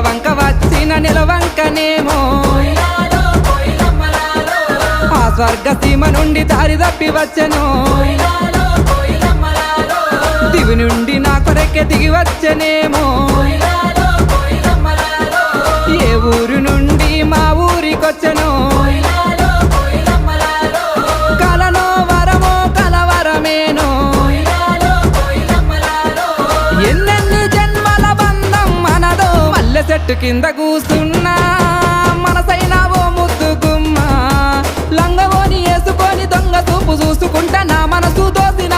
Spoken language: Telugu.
వంక వచ్చిన నిలవంకనేమో ఆ స్వర్గ సీమ నుండి దారి తప్పి వచ్చెను దివి నుండి నా కొరకే దిగి వచ్చెనేమో ఏ ఊరు నుండి మా ఊరికొచ్చెను కలనో వరమో కలవరమేనో ఎన్నెన్ని జన్మల బంధం మనదో మల్లె చెట్టు కింద కూసున్నా మనసైనా ఓ ముద్దుగుమ్మ లంగవోని వేసుకొని దొంగ చూపు చూసుకుంటా నా మనసు దోసిన